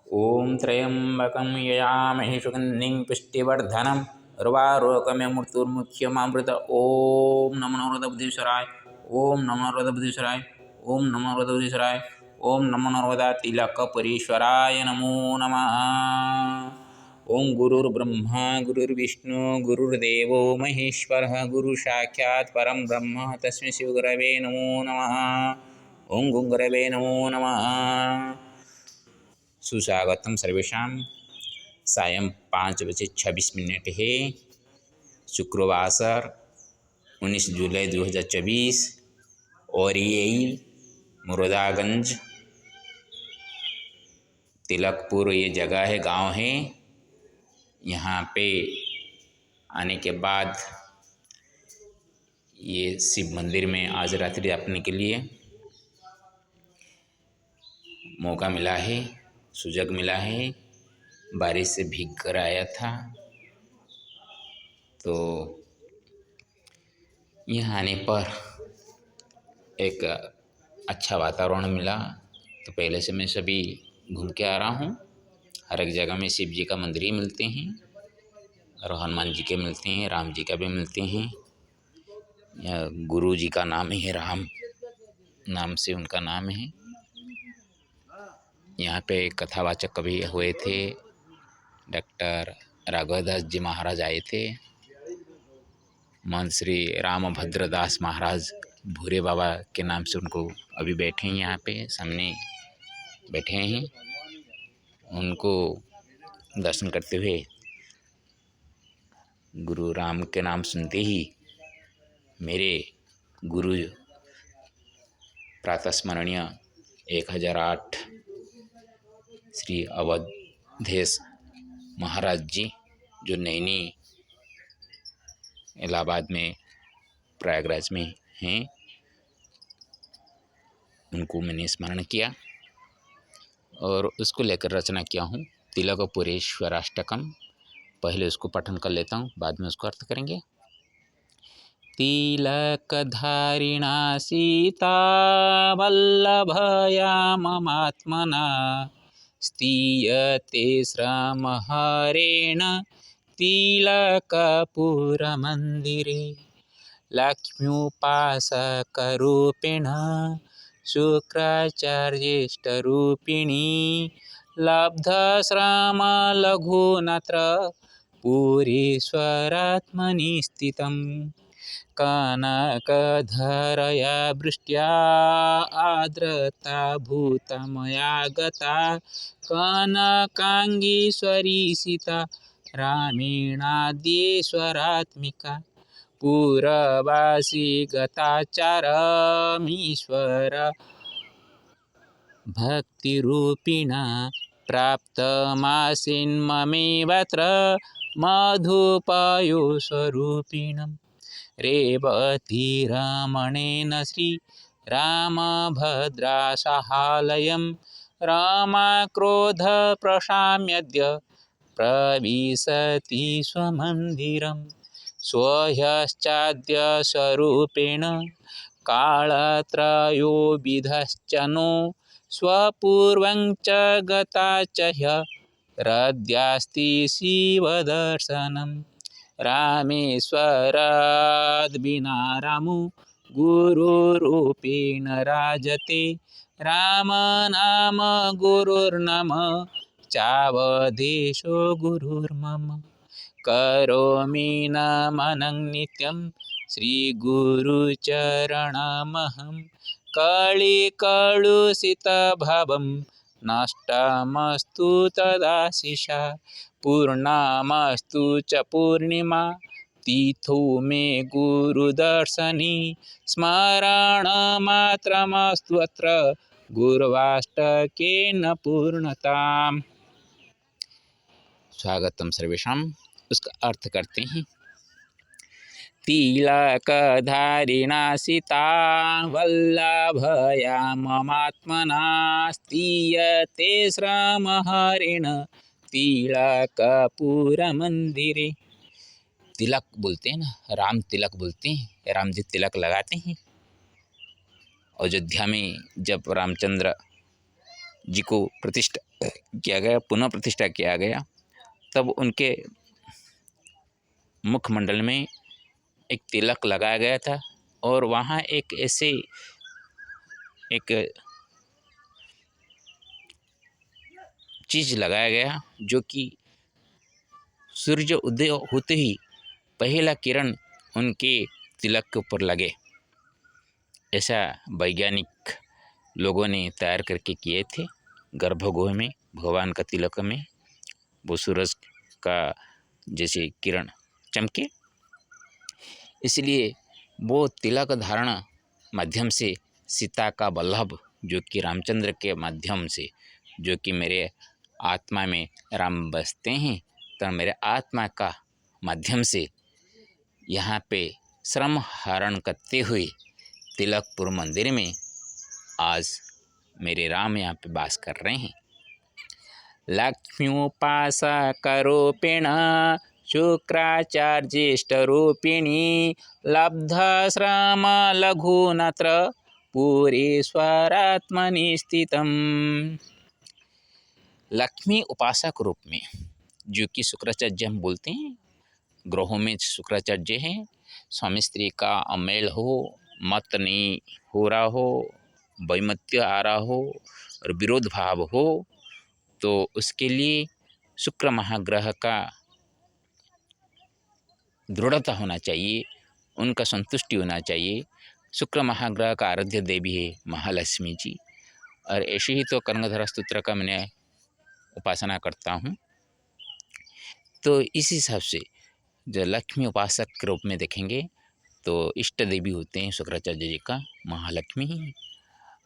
ओम त्र्यंबकं यजामहे सुगन्धिं पुष्टिवर्धनम् उर्वारुकमिमृत्युर्मुख्यमामृत। ओम नमो नर्मदेश्वराय। ओम नमो नर्मदेश्वराय। ओम नमो नर्मदेश्वराय। ओम नमो नर्मदा तिलकपुरीश्वराय नमो नमः। ओम गुरुर्ब्रह्मा गुरुर्विष्णु गुरुर्देवो महेश्वरः गुरु साक्षात् परं ब्रह्म तस्मै श्री गुरवे नमो नमः। ओम गुरुगुरवे नमो नमः। सुस्वागतम सर्वेषां। सायं 5:26 है। शुक्रवार 19 जुलाई 2024 और यही मुरादागंज तिलकपुर ये जगह है, गांव है। यहाँ पे आने के बाद ये शिव मंदिर में आज रात्रि अपने के लिए मौका मिला है, सुजग मिला है। बारिश से भीग कर आया था तो यहाँ आने पर एक अच्छा वातावरण मिला। तो पहले से मैं सभी घूम के आ रहा हूँ। हर एक जगह में शिव जी का मंदिर ही मिलते हैं और हनुमान जी के मिलते हैं, राम जी का भी मिलते हैं। या गुरु जी का नाम ही है, राम नाम से उनका नाम है। यहाँ पे कथावाचक कभी हुए थे, डॉक्टर राघवदास जी महाराज आए थे। महंत श्री रामभद्रदास महाराज भूरे बाबा के नाम से उनको अभी बैठे हैं, यहाँ पे सामने बैठे हैं। उनको दर्शन करते हुए गुरु राम के नाम सुनते ही मेरे गुरु प्रातः स्मरणीय 1008 श्री अवधेश महाराज जी, जो नैनी इलाहाबाद में प्रयागराज में हैं, उनको मैंने स्मरण किया और उसको लेकर रचना किया हूँ तिलकपुरेश्वराष्टकम। पहले उसको पठन कर लेता हूँ, बाद में उसको अर्थ करेंगे। तिलकधारिणा सीता वल्लभया ममात्मना स्तूयते श्रमहरेण तिलकपुरमन्दिरे लक्ष्म्युपासकरूपेण शुक्राचार्येष्टरूपिणी लब्धश्रमलघुनत्र पुरीश्वरात्मनि स्थितम् कनकधरया वृष्ट्या आर्द्रता भूतमया गता कनकाङ्गीश्वरी सीता रामेणाद्येश्वरात्मिका पुरवासी गताचारमीश्वर भक्तिरूपिणा प्राप्तमासीन्ममेवत्र मधुपयोस्वरूपिणं रेवतीरमणेन श्रीरामभद्रासहालयं रामक्रोधप्रशाम्यद्य प्रविशति स्वमन्दिरम् स्वह्यश्चाद्य स्वरूपेण कालत्रयोविधश्च नो स्वपूर्वं च गता च ह्यरद्यास्ति शिवदर्शनं रामेश्वराद्विना रामो गुरुरूपेण राजते राम नाम गुरुर्नाम चावदेशो गुरुर्मम करोमि नमनं नित्यं श्रीगुरुचरणमहं कलिकलुषितभावं नष्टमस्तु तदाशिषा पूर्णमस्तु च पूर्णिमा तिथो मे गुरुदर्शने स्मरणमात्रमस्तु अत्र गुर्वाष्टकेन पूर्णताम्। स्वागतम सर्वेषां। उसका अर्थ करते हैं। तिलकधारिणा सीता वल्लभया ममात्मना स्तूयते श्रमहरेण तिलकपुरमंदिरे। तिलक बोलते हैं ना, राम तिलक बोलते हैं, राम जी तिलक लगाते हैं। अयोध्या में जब रामचंद्र जी को प्रतिष्ठा किया गया, पुनः प्रतिष्ठा किया गया, तब उनके मुखमंडल में एक तिलक लगाया गया था और वहाँ एक ऐसे एक चीज़ लगाया गया जो कि सूर्य उदय होते ही पहला किरण उनके तिलक के ऊपर लगे। ऐसा वैज्ञानिक लोगों ने तैयार करके किए थे। गर्भगृह में भगवान का तिलक में वो सूरज का जैसे किरण चमके, इसलिए वो तिलक धारण माध्यम से सीता का वल्लभ जो कि रामचंद्र के माध्यम से, जो कि मेरे आत्मा में राम बसते हैं, तो मेरे आत्मा का माध्यम से यहाँ पे श्रम हरण करते हुए तिलकपुर मंदिर में आज मेरे राम यहाँ पे वास कर रहे हैं। लक्ष्म्युपासकरूपिण शुक्राचार्येष्टरूपिणी लब्धश्रमलघुनत्र पुरीश्वरात्मनि स्थितम्। लक्ष्मी उपासक रूप में, जो कि शुक्राचार्य हम बोलते हैं, ग्रहों में शुक्राचार्य हैं। स्वामी स्त्री का अमेल हो, मत नहीं हो रहा हो, वैमत्य आ रहा हो और विरोध भाव हो, तो उसके लिए शुक्र महाग्रह का दृढ़ता होना चाहिए, उनका संतुष्टि होना चाहिए। शुक्र महाग्रह का आराध्य देवी है महालक्ष्मी जी, और ऐसे ही तो कनकधारा स्तोत्र का मैंने उपासना करता हूँ। तो इस हिसाब से जो लक्ष्मी उपासक के रूप में देखेंगे तो इष्ट देवी होते हैं शुक्राचार्य जी का महालक्ष्मी ही,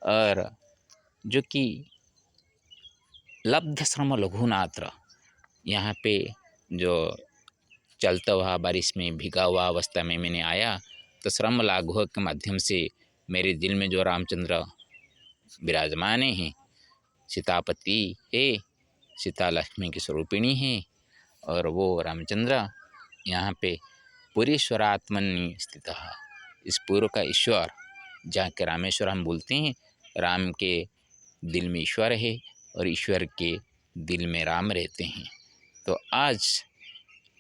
और जो कि लब्ध श्रम लघुनात्र, यहाँ पे जो चलता हुआ बारिश में भीगा हुआ अवस्था में मैंने आया, तो श्रम लाघव के माध्यम से मेरे दिल में जो रामचंद्र विराजमान हैं, सीतापति है, सीता लक्ष्मी की स्वरूपिणी है, और वो रामचंद्र यहाँ पे पुरीश्वरात्मनि स्थित है। इस पूर्व का ईश्वर, जहाँ के रामेश्वर हम बोलते हैं, राम के दिल में ईश्वर है और ईश्वर के दिल में राम रहते हैं। तो आज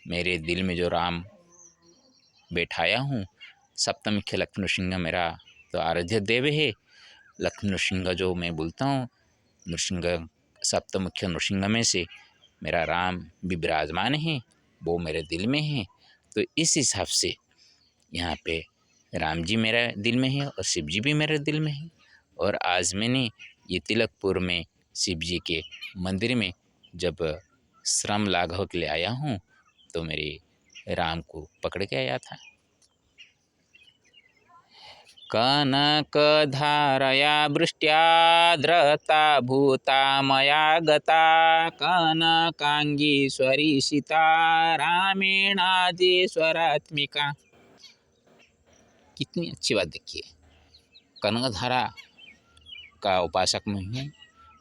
मेरे दिल में जो राम बैठाया हूँ, सप्तमुख्य लक्ष्मण नृसिंह मेरा तो आराध्य देव है। लक्ष्मण नृसिंह जो मैं बोलता हूँ, नृसिंह सप्तमुख्य नृसिंह में से मेरा राम भी विराजमान है, वो मेरे दिल में है। तो इस हिसाब से यहाँ पे राम जी मेरा दिल में है और शिव जी भी मेरे दिल में है। और आज मैंने ये तिलकपुर में शिव जी के मंदिर में जब श्रम लाघव के लिए आया हूँ, तो मेरे राम को पकड़ के आया था। कनकधारया वृष्ट्या धृता भूता मया गता कनकांगीश्वरी सीता रामेणादेश्वरात्मिका। कितनी अच्छी बात देखिए, कनकधारा का उपासक में हूँ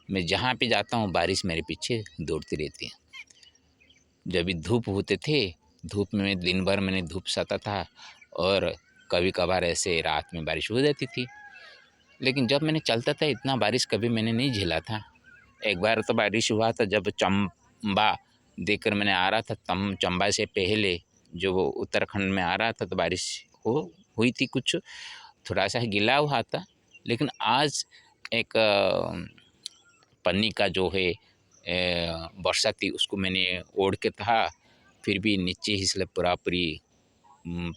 मैं, जहाँ पे जाता हूँ बारिश मेरे पीछे दौड़ती रहती है। जब भी धूप होते थे, धूप में दिन भर मैंने धूप सहता था और कभी कभार ऐसे रात में बारिश हो जाती थी, लेकिन जब मैंने चलता था इतना बारिश कभी मैंने नहीं झेला था। एक बार तो बारिश हुआ था जब चंबा देखकर मैंने आ रहा था, तम चंबा से पहले जो वो उत्तराखंड में आ रहा था, तो बारिश हुई थी, कुछ थोड़ा सा गीला हुआ था। लेकिन आज एक पन्नी का जो है वर्षा थी, उसको मैंने ओढ़ के था, फिर भी नीचे ही इसलिए पूरी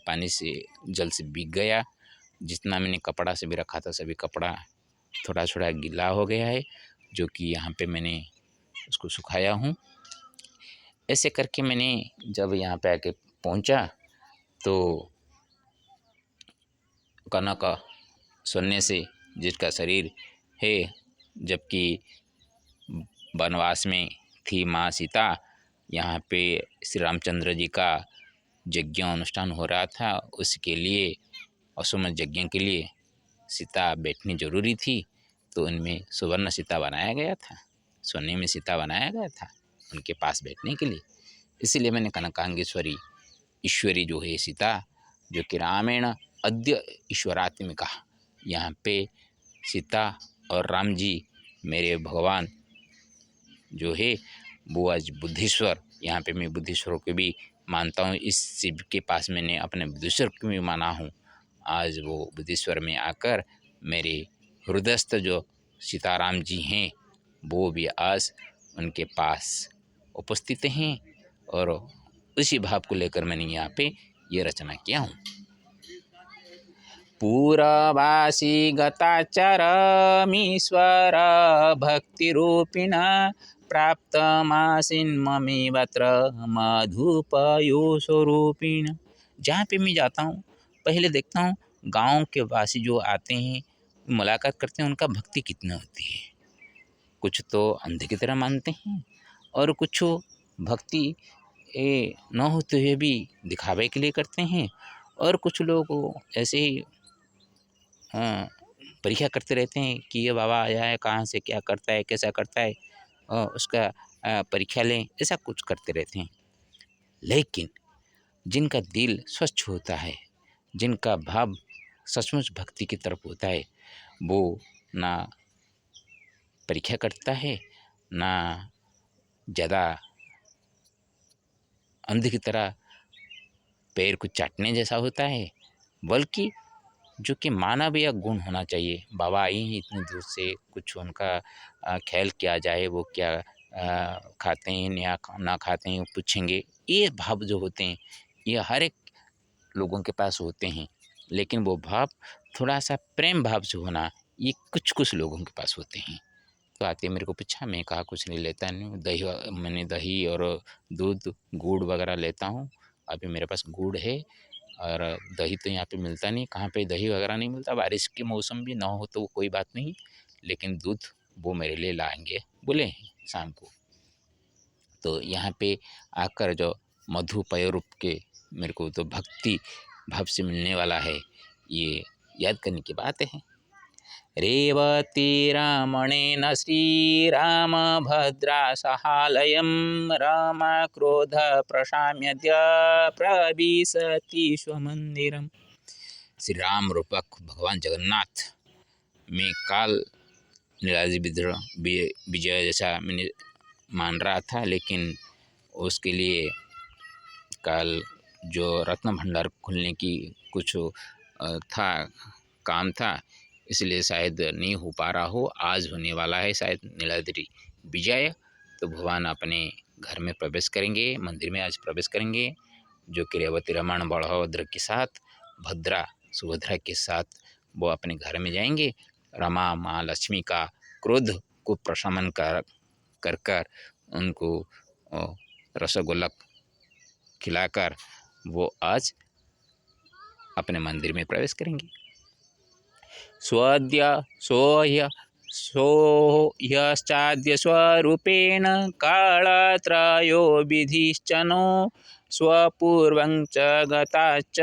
पानी से जल से भीग गया। जितना मैंने कपड़ा से भी रखा था सभी कपड़ा थोड़ा थोड़ा गीला हो गया है, जो कि यहाँ पे मैंने उसको सुखाया हूँ। ऐसे करके मैंने जब यहाँ पे आके पहुँचा तो कनक सोने से जिसका शरीर है, जबकि वनवास में थी माँ सीता, यहाँ पे श्री रामचंद्र जी का यज्ञ अनुष्ठान हो रहा था, उसके लिए अश्वमेध यज्ञ के लिए सीता बैठनी जरूरी थी, तो उनमें सुवर्ण सीता बनाया गया था, सोने में सीता बनाया गया था उनके पास बैठने के लिए। इसीलिए मैंने कनकांगेश्वरी ईश्वरी जो है सीता, जो कि रामेण अद्य ईश्वरात्मिका, यहाँ पे सीता और राम जी मेरे भगवान जो है वो आज बुद्धेश्वर, यहाँ पे मैं बुद्धेश्वर को भी मानता हूँ। इस शिव के पास मैंने अपने बुद्धेश्वर को भी माना हूँ। आज वो बुद्धेश्वर में आकर मेरे हृदयस्थ जो सीताराम जी हैं वो भी आज उनके पास उपस्थित हैं, और उसी भाव को लेकर मैंने यहाँ पे ये रचना किया हूँ। पूरवासी गताचरमीश्वर भक्तिरूपिण प्राप्तमासीन्ममेवत्र मधुपयोस्वरूपिण। जहाँ पे मैं जाता हूँ पहले देखता हूँ गांव के वासी जो आते हैं मुलाकात करते हैं, उनका भक्ति कितना होती है। कुछ तो अंधे की तरह मानते हैं और कुछ भक्ति न होते हुए भी दिखावे के लिए करते हैं, और कुछ लोग ऐसे ही परीक्षा करते रहते हैं कि ये बाबा आया है, कहाँ से क्या करता है, कैसा करता है, उसका परीक्षा लें, ऐसा कुछ करते रहते हैं। लेकिन जिनका दिल स्वच्छ होता है, जिनका भाव सचमुच भक्ति की तरफ होता है, वो ना परीक्षा करता है, ना ज़्यादा अंधे की तरह पैर को चाटने जैसा होता है, बल्कि जो कि मानवीय गुण होना चाहिए। बाबा आई हैं इतनी दूर से, कुछ उनका ख्याल किया जाए, वो क्या खाते हैं या ना खाते हैं पूछेंगे। ये भाव जो होते हैं ये हर एक लोगों के पास होते हैं, लेकिन वो भाव थोड़ा सा प्रेम भाव से होना ये कुछ कुछ लोगों के पास होते हैं। तो आते मेरे को पूछा, मैं कहा कुछ नहीं लेता नहीं, मैंने दही और दूध गुड़ वगैरह लेता हूँ। अभी मेरे पास गुड़ है और दही तो यहाँ पे मिलता नहीं, कहाँ पे दही वगैरह नहीं मिलता। बारिश के मौसम भी ना हो तो कोई बात नहीं, लेकिन दूध वो मेरे लिए लाएंगे बोले हैं शाम को। तो यहाँ पे आकर जो मधुपय रूप के मेरे को तो भक्ति भाव से मिलने वाला है, ये याद करने की बात है। रेवती रमणेन श्रीरामभद्रा सहालयं रामक्रोध प्रशाम्यद्य प्रविशति स्वमंदिरम। श्री राम रूपक भगवान जगन्नाथ में काल नीलाद्रि विजय जैसा मैंने मान रहा था, लेकिन उसके लिए काल जो रत्न भंडार खुलने की कुछ था काम था, इसलिए शायद नहीं हो पा रहा हो। आज होने वाला है शायद नीलाद्रि विजय, तो भगवान अपने घर में प्रवेश करेंगे, मंदिर में आज प्रवेश करेंगे, जो कि रेवती रमण बलभद्र के साथ, भद्रा सुभद्रा के साथ वो अपने घर में जाएंगे। रमा माँ लक्ष्मी का क्रोध को प्रशमन कर कर उनको रसगुल्ला खिलाकर वो आज अपने मंदिर में प्रवेश करेंगे। सोह्यश्चाद्य स्वरूपेण कालत्रयो विधिश्चनो स्वपूर्वं च गताश्च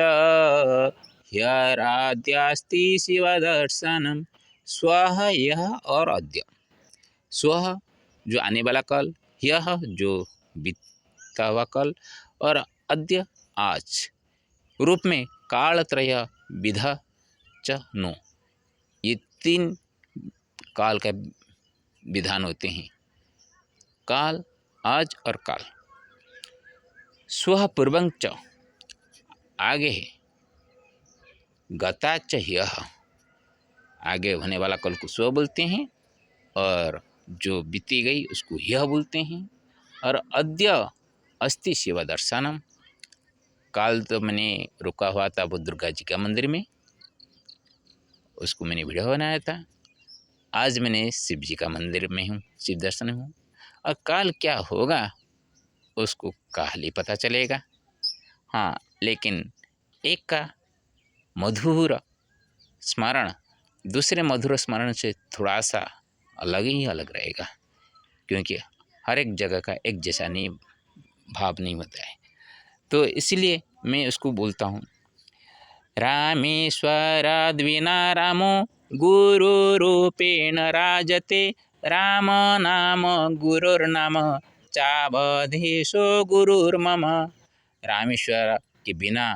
ह्यराद्यास्ति शिवदर्शनम। स्वः यह और अद्य। स्वः जो आने वाला कल, यह जो बीता हुआ कल, और अद्य आज रूप में कालत्रय विधा च नो, ये तीन काल का विधान होते हैं, काल, आज और काल। स्वः पूर्वं च आगे है, गता च यह आगे होने वाला कल को स्व बोलते हैं, और जो बीती गई उसको यह बोलते हैं। और अद्य अस्ति शिव दर्शनम, काल तो मैंने रुका हुआ था वो दुर्गा जी का मंदिर में, उसको मैंने वीडियो बनाया था। आज मैंने शिव जी का मंदिर में हूँ, शिव दर्शन में हूँ, और काल क्या होगा उसको काल ही पता चलेगा। हाँ, लेकिन एक का मधुर स्मरण दूसरे मधुर स्मरण से थोड़ा सा अलग ही अलग रहेगा, क्योंकि हर एक जगह का एक जैसा नहीं भाव नहीं होता है। तो इसलिए मैं उसको बोलता हूँ, रामेश्वराद्विना रामो गुरुरूपेण राजते, राम नाम गुरुर्नाम चावधेशो गुरुर्मम। रामेश्वर के बिना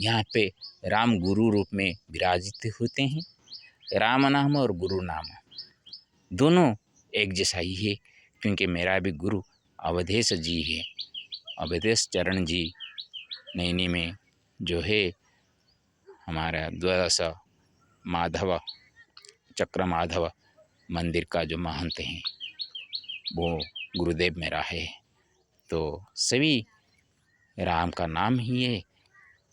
यहाँ पे राम गुरु रूप में विराजित होते हैं। राम नाम और गुरु नाम दोनों एक जैसा ही है, क्योंकि मेरा भी गुरु अवधेश जी है। अवधेश चरण जी नैनी में जो है हमारा द्वादश माधव चक्र माधव मंदिर का जो महंत हैं वो गुरुदेव मेरा है। तो सभी राम का नाम ही है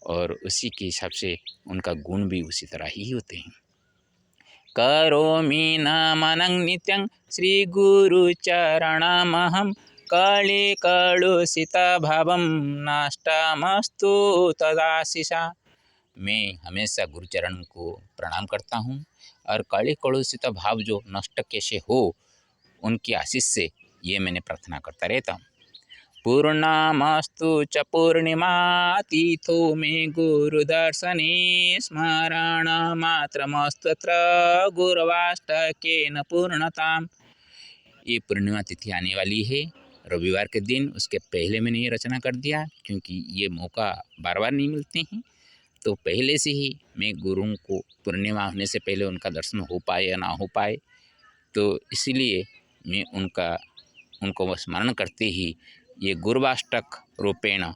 और उसी के हिसाब से उनका गुण भी उसी तरह ही होते हैं। करोमि नमनं नित्यं श्रीगुरुचरणमहं कलिकलुषितभावं नष्टमस्तु तदाशिषा। मैं हमेशा गुरुचरण को प्रणाम करता हूँ और कली कलुषित भाव जो नष्ट कैसे हो उनकी आशीष से ये मैंने प्रार्थना करता रहता हूँ। पूर्णमस्तु च पूर्णिमातीथो मे गुरुदर्शने स्मरणमात्रमस्तत्र गुरुवाष्टकेन पूर्णताम्। ये पूर्णिमा तिथि आने वाली है रविवार के दिन, उसके पहले मैंने ये रचना कर दिया क्योंकि ये मौका बार बार नहीं मिलते हैं। तो पहले से ही मैं गुरुओं को पूर्णिमा होने से पहले उनका दर्शन हो पाए या ना हो पाए, तो इसीलिए मैं उनको स्मरण करते ही ये गुरुवाष्टक रूपेण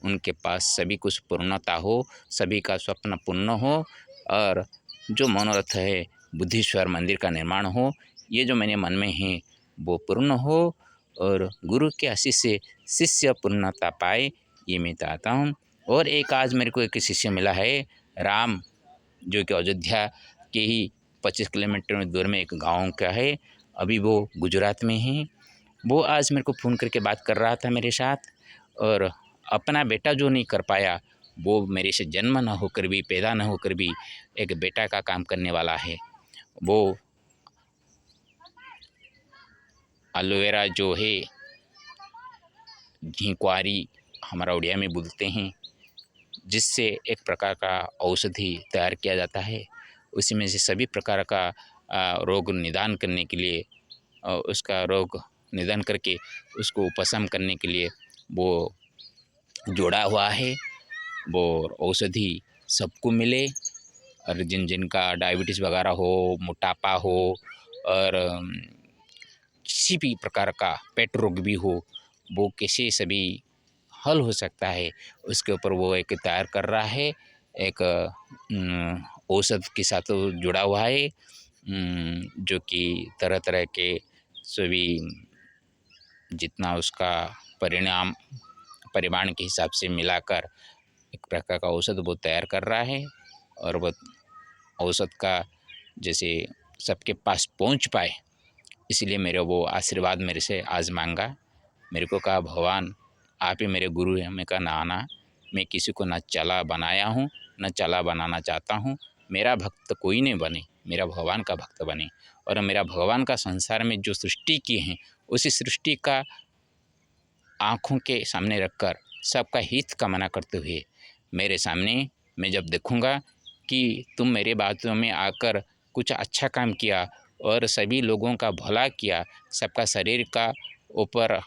उनके पास सभी कुछ पूर्णता हो, सभी का स्वप्न पूर्ण हो और जो मनोरथ है बुद्धेश्वर मंदिर का निर्माण हो, ये जो मेरे मन में है वो पूर्ण हो और गुरु के आशीष से शिष्य पूर्णता पाए, ये मैं चाहता हूँ। और एक आज मेरे को एक शिष्य मिला है राम, जो कि अयोध्या के ही 25 किलोमीटर दूर में एक गाँव का है, अभी वो गुजरात में है। वो आज मेरे को फ़ोन करके बात कर रहा था मेरे साथ, और अपना बेटा जो नहीं कर पाया वो मेरे से जन्म न होकर भी, पैदा न होकर भी एक बेटा का काम करने वाला है। वो एलोवेरा जो है घीकुआरी हमारा उड़िया में बोलते हैं, जिससे एक प्रकार का औषधि तैयार किया जाता है, उसी में से सभी प्रकार का रोग निदान करने के लिए, उसका रोग निदान करके उसको उपशम करने के लिए वो जोड़ा हुआ है। वो औषधि सबको मिले और जिनका डायबिटीज़ वगैरह हो, मोटापा हो और किसी भी प्रकार का पेट रोग भी हो, वो कैसे सभी हल हो सकता है उसके ऊपर वो एक तैयार कर रहा है। एक औषध के साथ जुड़ा हुआ है, जो कि तरह तरह के सभी जितना उसका परिमाण के हिसाब से मिलाकर एक प्रकार का औषध वो तैयार कर रहा है। और वो औषध का जैसे सबके पास पहुंच पाए, इसलिए मेरे वो आशीर्वाद मेरे से आज मांगा। मेरे को कहा भगवान आप ही मेरे गुरु हैं। मैं कहा ना ना, मैं किसी को न चला बनाया हूँ न चला बनाना चाहता हूँ। मेरा भक्त कोई नहीं बने, मेरा भगवान का भक्त बने। और मेरा भगवान का संसार में जो सृष्टि की है उसी सृष्टि का आँखों के सामने रखकर सबका हित कामना करते हुए मेरे सामने मैं जब देखूँगा कि तुम मेरे बातों में आकर कुछ अच्छा काम किया और सभी लोगों का भला किया, सबका शरीर का ऊपर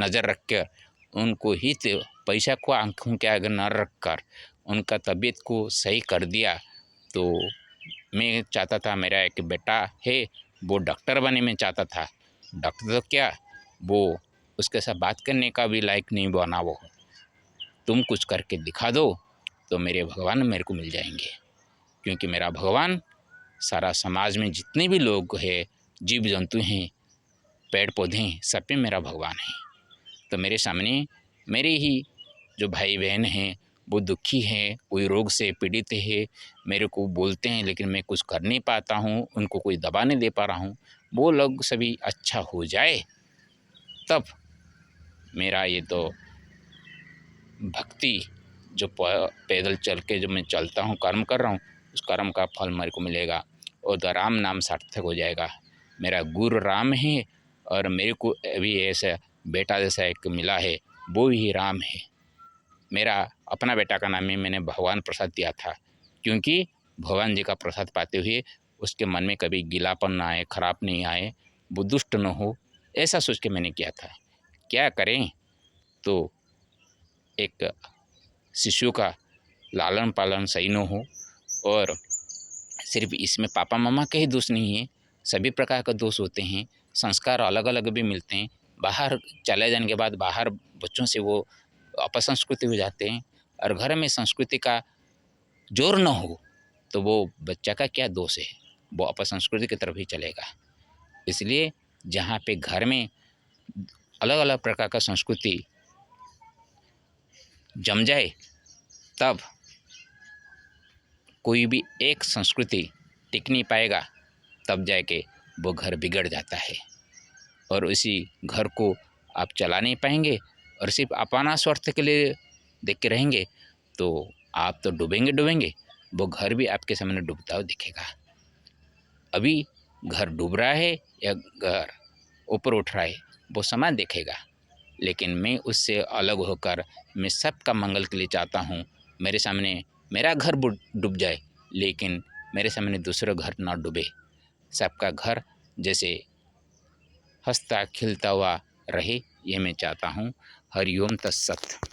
नज़र रख कर उनको हित पैसा को आँखों के आगे न रख कर उनका तबीयत को सही कर दिया, तो मैं चाहता था मेरा एक बेटा है वो डॉक्टर बने। मैं चाहता था डॉक्टर तो क्या, वो उसके साथ बात करने का भी लायक नहीं बना। वो तुम कुछ करके दिखा दो तो मेरे भगवान मेरे को मिल जाएंगे, क्योंकि मेरा भगवान सारा समाज में जितने भी लोग हैं, जीव जंतु हैं, पेड़ पौधे हैं, सब पे मेरा भगवान है। तो मेरे सामने मेरे ही जो भाई बहन हैं वो दुखी हैं, कोई रोग से पीड़ित है, मेरे को बोलते हैं लेकिन मैं कुछ कर नहीं पाता हूँ, उनको कोई दवा नहीं दे पा रहा हूँ। वो लोग सभी अच्छा हो जाए तब मेरा ये तो भक्ति जो पैदल चल के जो मैं चलता हूँ, कर्म कर रहा हूँ, उस कर्म का फल मेरे को मिलेगा और तो राम नाम सार्थक हो जाएगा। मेरा गुरु राम है और मेरे को अभी ऐसा बेटा जैसा एक मिला है, वो ही राम है। मेरा अपना बेटा का नाम ही मैंने भगवान प्रसाद दिया था, क्योंकि भगवान जी का प्रसाद पाते हुए उसके मन में कभी गिलापन ना आए, खराब नहीं आए, वो दुष्ट न हो, ऐसा सोच के मैंने किया था। क्या करें, तो एक शिशु का लालन पालन सही न हो, और सिर्फ इसमें पापा मामा के ही दोष नहीं है, सभी प्रकार का दोष होते हैं। संस्कार अलग अलग भी मिलते हैं। बाहर चले जाने के बाद बाहर बच्चों से वो अपसंस्कृति हो जाते हैं, और घर में संस्कृति का जोर न हो तो वो बच्चा का क्या दोष है, वो अपसंस्कृति की तरफ ही चलेगा। इसलिए जहाँ पे घर में अलग अलग प्रकार का संस्कृति जम जाए, तब कोई भी एक संस्कृति टिक नहीं पाएगा, तब जाके वो घर बिगड़ जाता है और उसी घर को आप चला नहीं पाएंगे और सिर्फ अपना स्वार्थ के लिए देख के रहेंगे, तो आप तो डूबेंगे, वो घर भी आपके सामने डूबता हुआ दिखेगा। अभी घर डूब रहा है या घर ऊपर उठ रहा है वो समय देखेगा, लेकिन मैं उससे अलग होकर मैं सबका मंगल के लिए चाहता हूँ। मेरे सामने मेरा घर डूब जाए, लेकिन मेरे सामने दूसरा घर ना डूबे। सबका घर जैसे हंसता खिलता हुआ रहे, ये मैं चाहता हूँ। हरिओम तत्सत।